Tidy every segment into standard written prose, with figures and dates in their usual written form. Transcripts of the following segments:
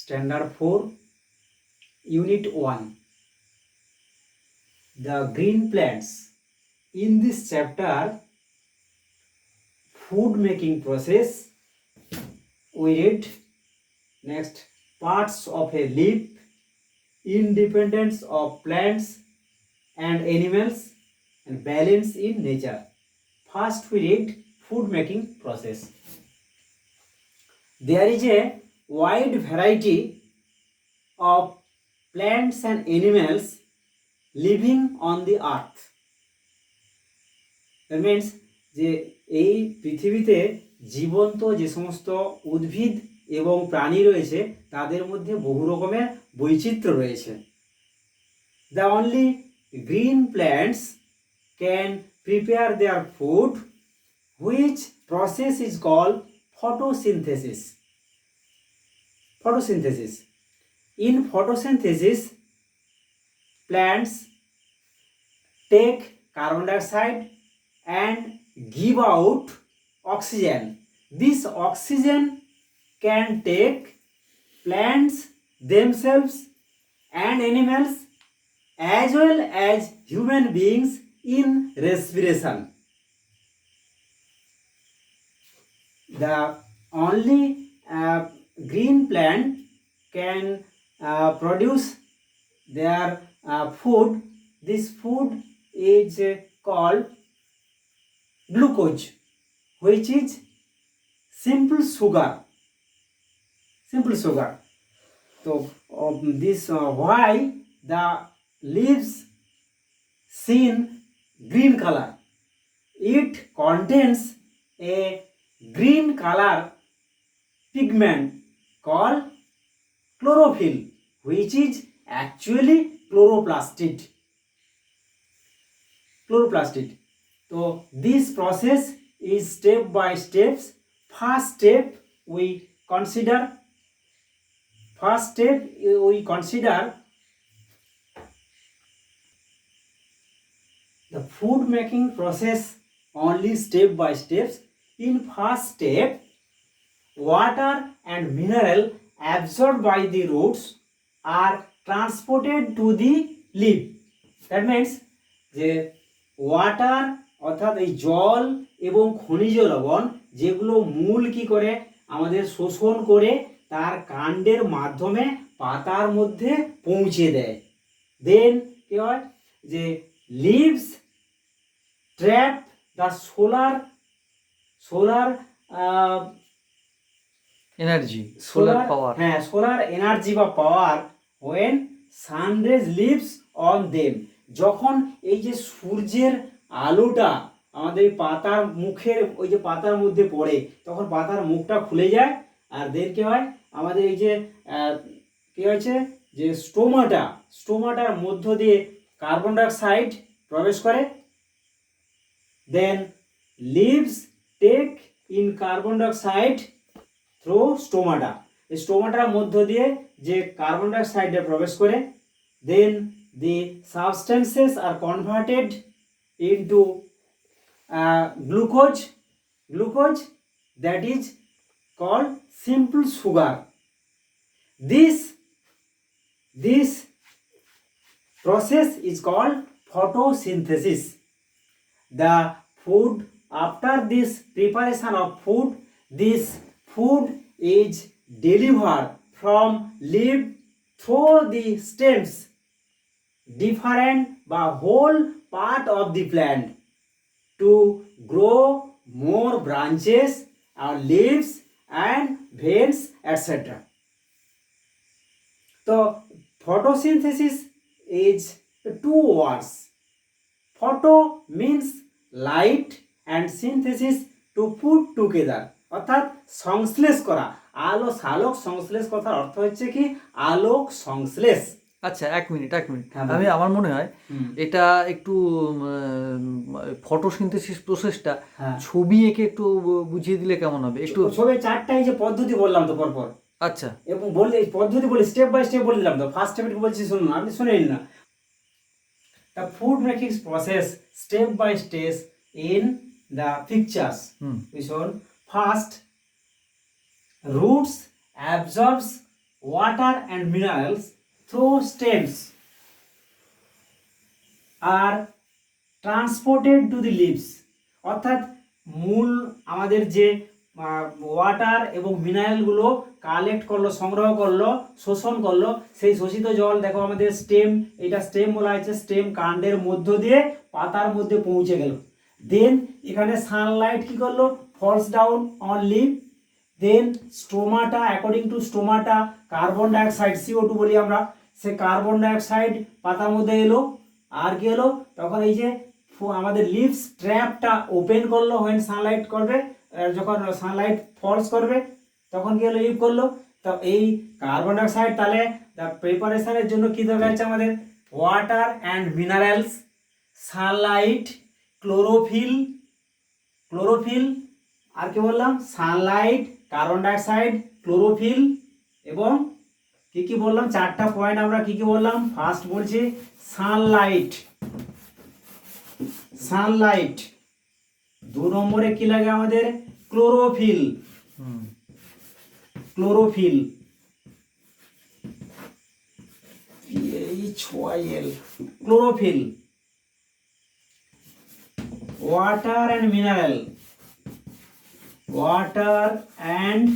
Standard 4, Unit 1. The green plants. In this chapter, food making process, we read next parts of a leaf, independence of plants and animals, and balance in nature. First, we read food making process. There is a wide variety of plants and animals living on the earth. That means যে এই পৃথিবীতে জীবন্ত যে সমস্ত উদ্ভিদ এবং প্রাণী রয়েছে তাদের মধ্যে বহু রকমের বৈচিত্র্য রয়েছে। The only green plants can prepare their food, which process is called photosynthesis. Photosynthesis. In photosynthesis, plants take carbon dioxide and give out oxygen. This oxygen can take plants themselves and animals as well as human beings in respiration. The only green plant can produce their food. This food is called glucose, which is simple sugar. So this why the leaves seen green color. It contains a green color pigment called chlorophyll, which is actually chloroplast. So this process is step by steps. First step we consider the food making process only step by steps. In first step, water and mineral absorbed by the roots are transported to the leaf. That means যে water অর্থাৎ এই জল এবং খনিজ লবণ যেগুলো মূল কি করে আমাদের শোষণ করে তার কাণ্ডের মাধ্যমে পাতার মধ্যে পৌঁছে দেয়। দেন কি হয় যে leaves trap the solar energy, solar power, solar energy বা power when sun rays lives on them. যখন এই যে সূর্যের আলোটা আমাদের পাতার মুখের ওই যে পাতার মধ্যে পড়ে তখন পাতার মুখটা খুলে যায় আর দেন কি হয় আমাদের এই যে কি হয়েছে যে স্টোমাটার মধ্য দিয়ে কার্বন ডাইঅক্সাইড প্রবেশ করে। Then leaves take in carbon dioxide through stomata. এই স্টোমাটার মধ্য দিয়ে যে কার্বন ডাইঅক্সাইডে প্রবেশ করে দেন the substances are converted into glucose that is called simple sugar. This process is called photosynthesis. The food, after this preparation of food, this food is delivered from leaf through the stems, different but whole part of the plant to grow more branches or leaves and veins, etc. So photosynthesis is two words. Photo means light and synthesis to put together, অর্থাৎ সংশ্লেষ করা। আলো সালোক সংশ্লেষ কথার অর্থ হচ্ছে কি আলোক সংশ্লেষ। আচ্ছা এক মিনিট আমি আমার মনে হয় এটা একটু ফটোসিনথেসিস প্রসেসটা ছবি এঁকে একটু বুঝিয়ে দিলে কেমন হবে? একটু ছবি চারটাই যে পদ্ধতি বললাম তো পরপর। আচ্ছা এবং বললে পদ্ধতি বলে স্টেপ বাই স্টেপ বলে দিলাম তো। ফার্স্ট স্টেপ বলছি শুনুন, আপনি শুনেন না। The food making process step by step in the pictures. We shown first roots absorbs water and minerals through stems are transported to the leaves, অর্থাৎ মূল আমাদের যে ওয়াটার এবং মিনারেলগুলো কালেক্ট করলো, সংগ্রহ করলো, শোষণ করলো, সেই শোষিত জল দেখো আমাদের স্টেম, এটা স্টেম বলা হয়েছে, স্টেম কাণ্ডের মধ্য দিয়ে পাতার মধ্যে পৌঁছে গেল। দেন এখানে সানলাইট কি করলো, falls down on leaf. Then stomata, according to stomata carbon dioxide, CO2 বলি আমরা, সে কার্বন ডাইঅক্সাইড পাতার মধ্যে এলো। আর কি এলো, তখন এই যে আমাদের লিভস ট্র্যাপটা ওপেন করলো, হোয়েন সানলাইট করবে, যখন সানলাইট ফলস করবে তখন কি হলো, লিভ করলো। তো এই কার্বন ডাইঅক্সাইড তাহলে প্রিপারেশনের জন্য কি দরকার আছে আমাদের, water and minerals, sunlight, chlorophyll, আর কি বললাম, সানলাইট, কার্বন ডাইঅক্সাইড, ক্লোরোফিল, এবং কি কি বললাম, 4টা পয়েন্ট আমরা কি কি বললাম। ফার্স্ট বলছি সানলাইট, 2 নম্বরে কি লাগে আমাদের, chlorophyll, chlorophyll, water and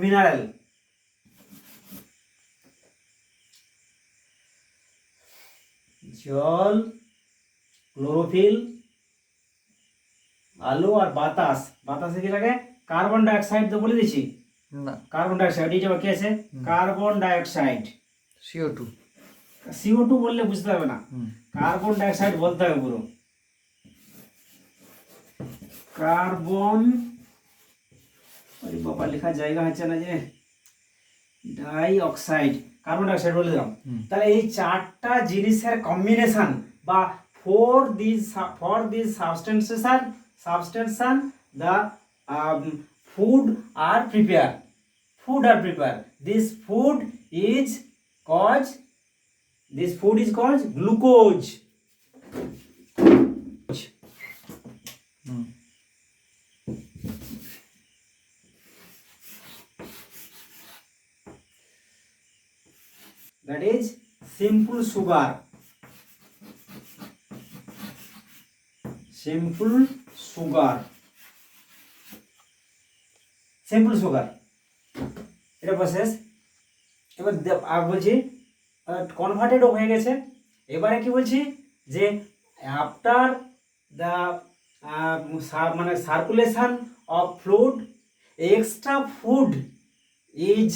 mineral, জল, ক্লোরোফিল, আলো আর বাতাস। বাতাসে কি লাগে, কার্বন ডাইঅক্সাইড, তো বলে দিচ্ছি না, কার্বন ডাইঅক্সাইড, এই যে বাকি আছে কার্বন ডাইঅক্সাইড, CO2 বললে বুঝতে হবে না, কার্বন ডাইঅক্সাইড বলতে হবে পুরো। কার্বন, বাবা লেখা জায়গা হচ্ছে না যে, ডাইঅক্সাইড, কার্বন ডাইঅক্সাইড বলে দিলাম। তাহলে এই 4টা জিনিসের কম্বিনেশন বা for these substances the food are prepared. This food is called glucose. That is simple sugar. Simple sugar, এটা প্রসেস। এবার বলছি কনভার্টেডও হয়ে গেছে। এবারে কি বলছি যে আফটার দ্য মানে circulation of fluid, extra food is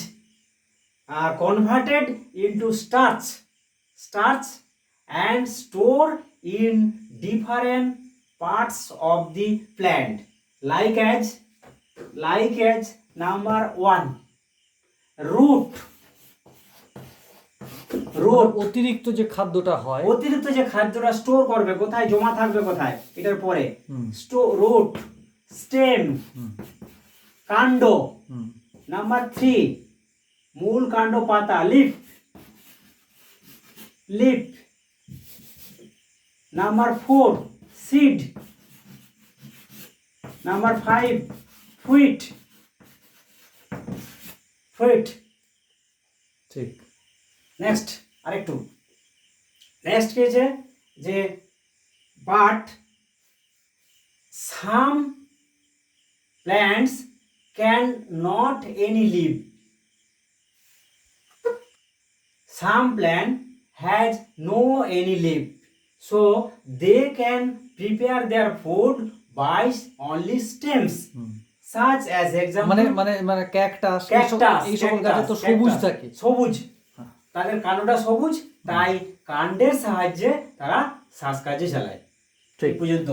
converted into starch and stored in different parts of the plant, like as number 1, root, অতিরিক্ত যে খাদ্যটা হয়, অতিরিক্ত যে খাদ্যটা স্টোর করবে কোথায়, জমা থাকবে কোথায়, এটার পরে রুট, স্টেম, কাণ্ড, নাম্বার 3 মূল, কাণ্ড, পাতা, leaf, number 4 seed, number 5 fruit. ঠিক। নেক্সট আরেকটু, নেক্সট কি আছে যে but some plants can not any leaf, some plant has no any leaf, so they can prepare their food by only stems, such as example মানে cactus, এই সকল গাছে তো সবুজ থাকে, তাদের কাণ্ডটা সবুজ, তাই কাণ্ডের সাহায্যে তারা শ্বাসকার্য চালায়। ঠিক পর্যন্ত।